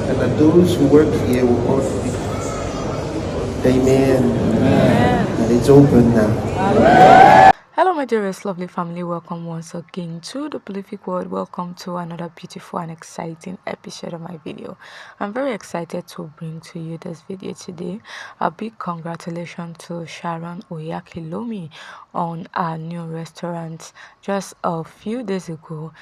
and that those who work here will also be. Amen. Amen. And it's open now. Hello my dearest lovely family, welcome once again to the prolific world. Welcome to another beautiful and exciting episode of my video. I'm very excited to bring to you this video today. A big congratulations to Sharon Oyakilomi on our new restaurant. Just a few days ago,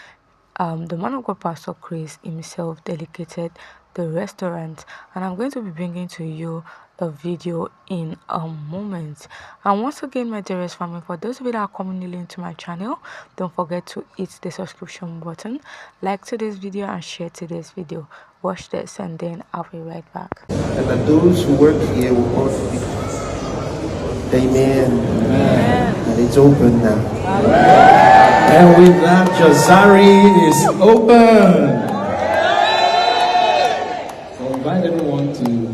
the man of God Pastor Chris himself dedicated the restaurant, and I'm going to be bringing to you the video in a moment. And once again, my dearest family, for those of you that are coming newly into my channel, don't forget to hit the subscription button, like today's video and share today's video. Watch this and then I'll be right back. And that those who work here will also be. Amen. Amen. And it's open now. Amen. And with that, Jazari is open. So I invite everyone to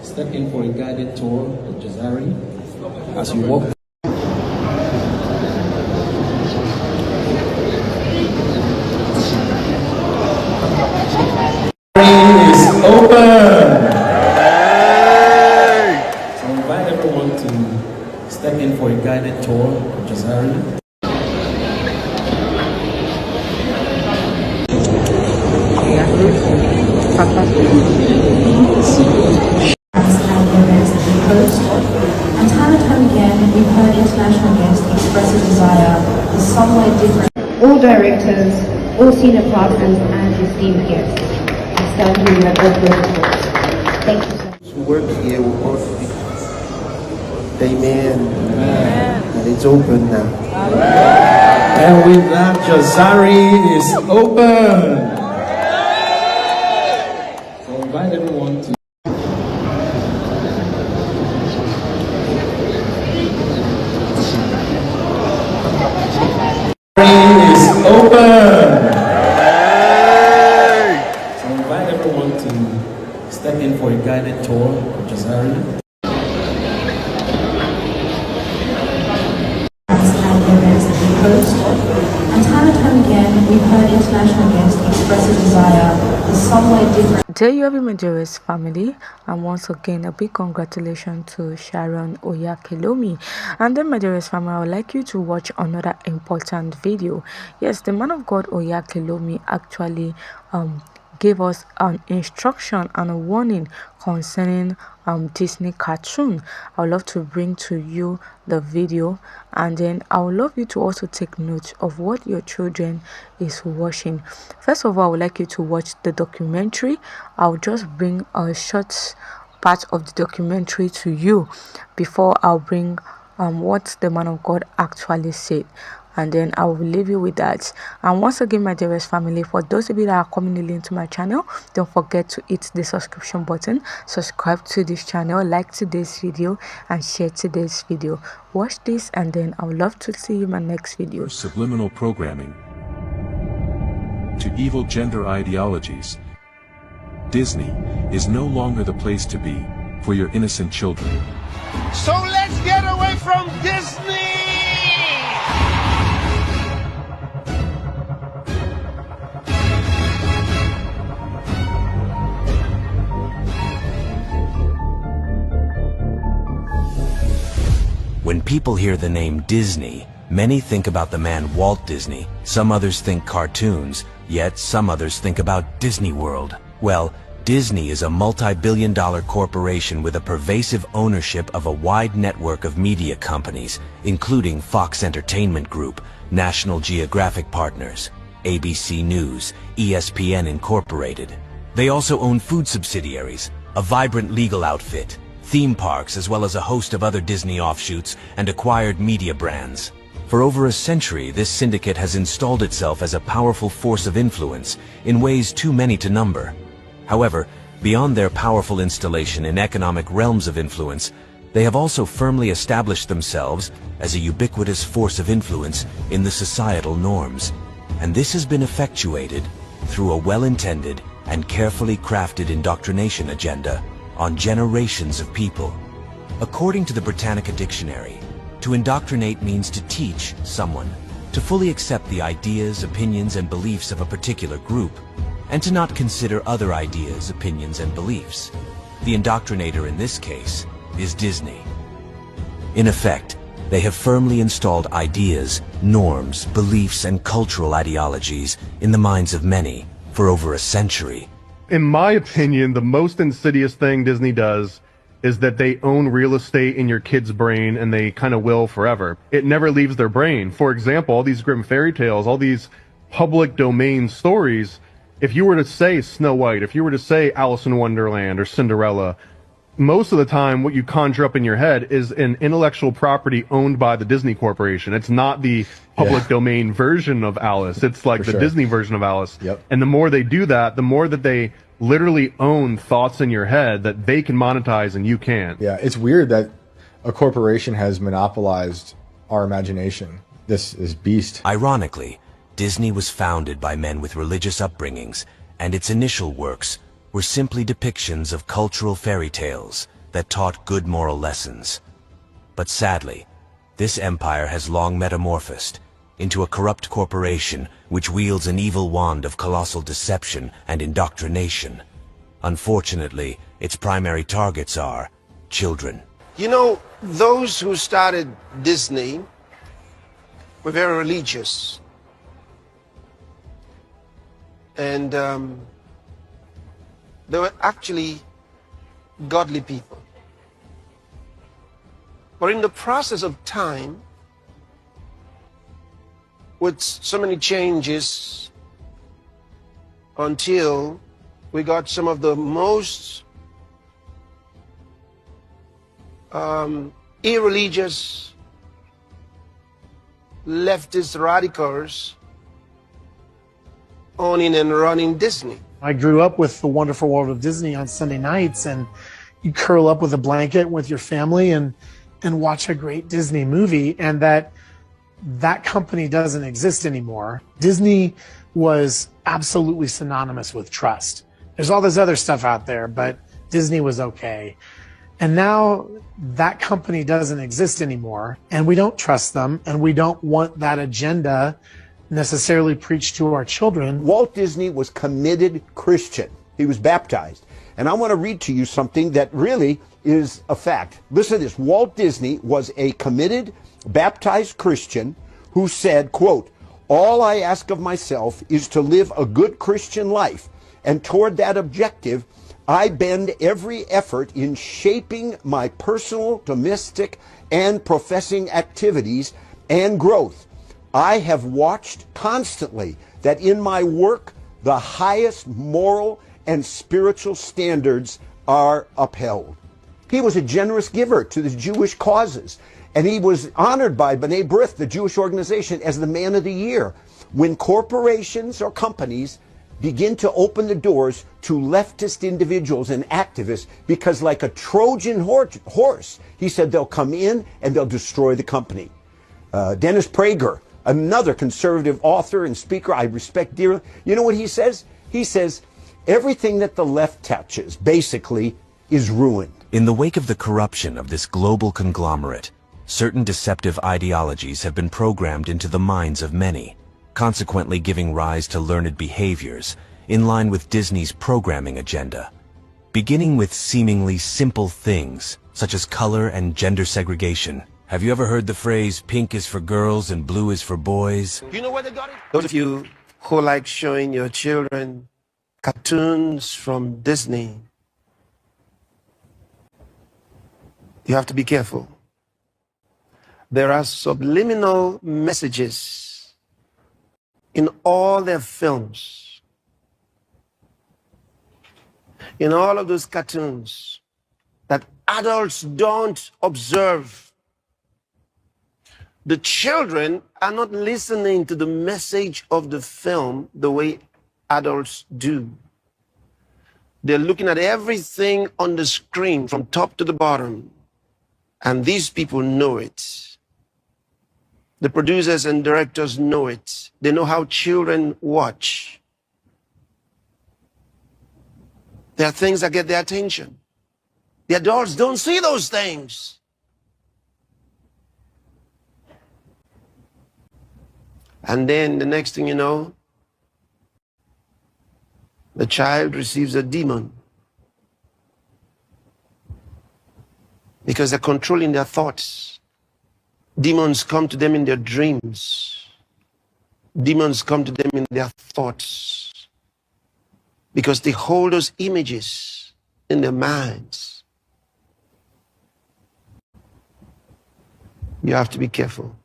step in for a guided tour of Jazari as you walk. Is open. So I invite everyone to step in for a guided tour of Jazari. And time and time again, we've heard international guests express a desire for somewhere different. All directors, all senior partners, and esteemed guests, I stand here at all protocols. Thank you so much. Those who work here will also be. Amen. Amen. And it's open now. Amen. And with that, Jazari is open. So I invite everyone to. Is open. So I invite everyone to step in for a guided tour of Jazari. And time and time again, we've heard international guests express a desire for somewhere different. There you have it, my dearest family, and once again a big congratulations to Sharon Oyakilomi. And then, my dearest family, I would like you to watch another important video. Yes, the man of God Oyakilomi actually gave us an instruction and a warning concerning Disney cartoon. I would love to bring to you the video, and then I would love you to also take note of what your children is watching. First of all, I would like you to watch the documentary. I'll just bring a short part of the documentary to you before I'll bring what the man of God actually said, and then I will leave you with that. And once again, my dearest family, for those of you that are coming newly into my channel, don't forget to hit the subscription button, subscribe to this channel, like today's video, and share today's video. Watch this, and then I would love to see you in my next video. Subliminal programming to evil gender ideologies. Disney is no longer the place to be for your innocent children. So let's get away from Disney! When people hear the name Disney, many think about the man Walt Disney, some others think cartoons, yet some others think about Disney World. Well, Disney is a multi-billion-dollar corporation with a pervasive ownership of a wide network of media companies, including Fox Entertainment Group, National Geographic Partners, ABC News, ESPN Incorporated. They also own food subsidiaries, a vibrant legal outfit, theme parks, as well as a host of other Disney offshoots and acquired media brands. For over a century, this syndicate has installed itself as a powerful force of influence in ways too many to number. However, beyond their powerful installation in economic realms of influence, they have also firmly established themselves as a ubiquitous force of influence in the societal norms. And this has been effectuated through a well-intended and carefully crafted indoctrination agenda on generations of people. According to the Britannica Dictionary, to indoctrinate means to teach someone to fully accept the ideas, opinions, and beliefs of a particular group, and to not consider other ideas, opinions, and beliefs. The indoctrinator in this case is Disney. In effect, they have firmly installed ideas, norms, beliefs, and cultural ideologies in the minds of many for over a century. In my opinion, the most insidious thing Disney does is that they own real estate in your kid's brain, and they kind of will forever. It never leaves their brain. For example, all these grim fairy tales, all these public domain stories, if you were to say Snow White, if you were to say Alice in Wonderland or Cinderella, most of the time what you conjure up in your head is an intellectual property owned by the Disney Corporation. It's not the public domain version of Alice. It's like the Disney version of Alice. Yep. And the more they do that, the more that they literally own thoughts in your head that they can monetize and you can't. Yeah, it's weird that a corporation has monopolized our imagination. This is beast. Ironically, Disney was founded by men with religious upbringings, and its initial works were simply depictions of cultural fairy tales that taught good moral lessons. But sadly, this empire has long metamorphosed into a corrupt corporation which wields an evil wand of colossal deception and indoctrination. Unfortunately, its primary targets are children. You know, those who started Disney were very religious. And they were actually godly people. But in the process of time, with so many changes, until we got some of the most irreligious leftist radicals owning and running Disney. I grew up with the Wonderful World of Disney on Sunday nights, and you curl up with a blanket with your family and watch a great Disney movie, and that company doesn't exist anymore. Disney was absolutely synonymous with trust. There's all this other stuff out there, but Disney was okay. And now that company doesn't exist anymore, and we don't trust them, and we don't want that agenda necessarily preached to our children. Walt Disney was committed Christian. He was baptized. And I want to read to you something that really is a fact. Listen to this. Walt Disney was a committed, baptized Christian who said, quote, "All I ask of myself is to live a good Christian life, and toward that objective, I bend every effort in shaping my personal, domestic, and professing activities and growth. I have watched constantly that in my work, the highest moral and spiritual standards are upheld." He was a generous giver to the Jewish causes, and he was honored by B'nai B'rith, the Jewish organization, as the Man of the Year. When corporations or companies begin to open the doors to leftist individuals and activists, because like a Trojan horse, he said they'll come in and they'll destroy the company. Dennis Prager, another conservative author and speaker I respect dearly, you know what he says? He says, everything that the left touches, basically, is ruined. In the wake of the corruption of this global conglomerate, certain deceptive ideologies have been programmed into the minds of many, consequently giving rise to learned behaviors in line with Disney's programming agenda. Beginning with seemingly simple things, such as color and gender segregation. Have you ever heard the phrase, pink is for girls and blue is for boys? You know where they got it? Those of you who like showing your children cartoons from Disney, you have to be careful. There are subliminal messages in all their films, in all of those cartoons that adults don't observe. The children are not listening to the message of the film the way adults do. They're looking at everything on the screen from top to the bottom, and these people know it. The producers and directors know it. They know how children watch. There are things that get their attention. The adults don't see those things. And then the next thing you know, the child receives a demon because they're controlling their thoughts. Demons come to them in their dreams. Demons come to them in their thoughts because they hold those images in their minds. You have to be careful.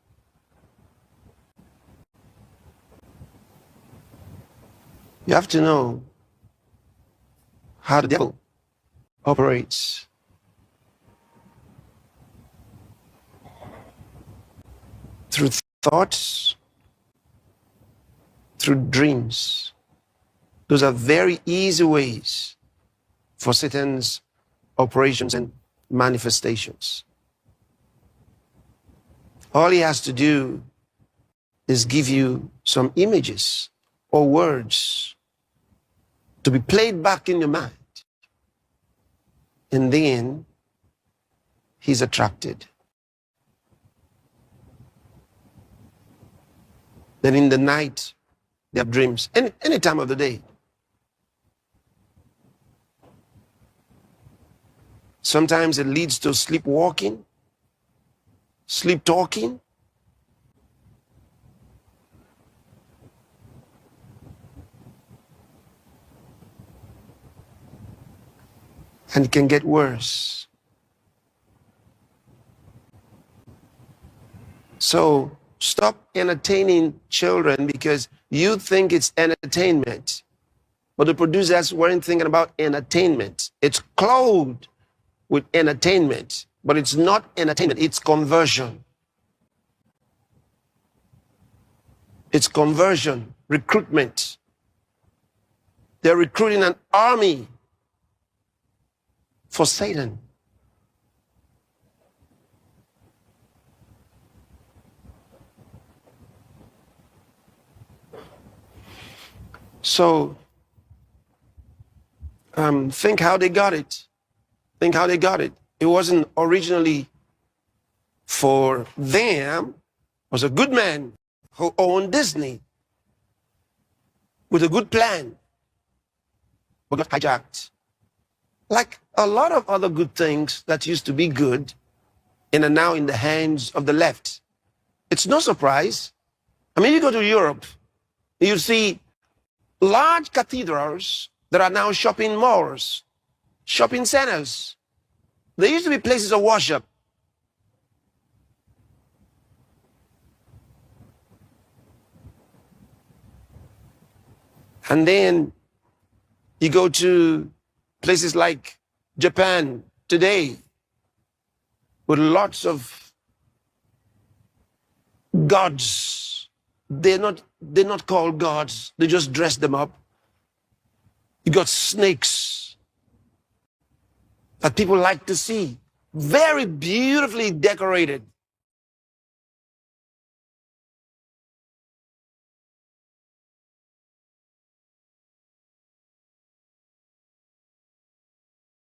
You have to know how the devil operates. Through thoughts, through dreams. Those are very easy ways for Satan's operations and manifestations. All he has to do is give you some images or words to be played back in your mind. And then he's attracted. Then in the night, they have dreams, any time of the day. Sometimes it leads to sleepwalking, sleep talking. And it can get worse. So stop entertaining children because you think it's entertainment. But the producers weren't thinking about entertainment. It's clothed with entertainment, but it's not entertainment, it's conversion. It's conversion, recruitment. They're recruiting an army for Satan. So, think how they got it. Think how they got it. It wasn't originally for them. It was a good man who owned Disney with a good plan, but got hijacked. Like a lot of other good things that used to be good and are now in the hands of the left. It's no surprise. I mean, you go to Europe, you see large cathedrals that are now shopping malls, shopping centers. There used to be places of worship. And then you go to places like Japan today with lots of gods. They're not called gods. They just dress them up. You got snakes that people like to see. Very beautifully decorated.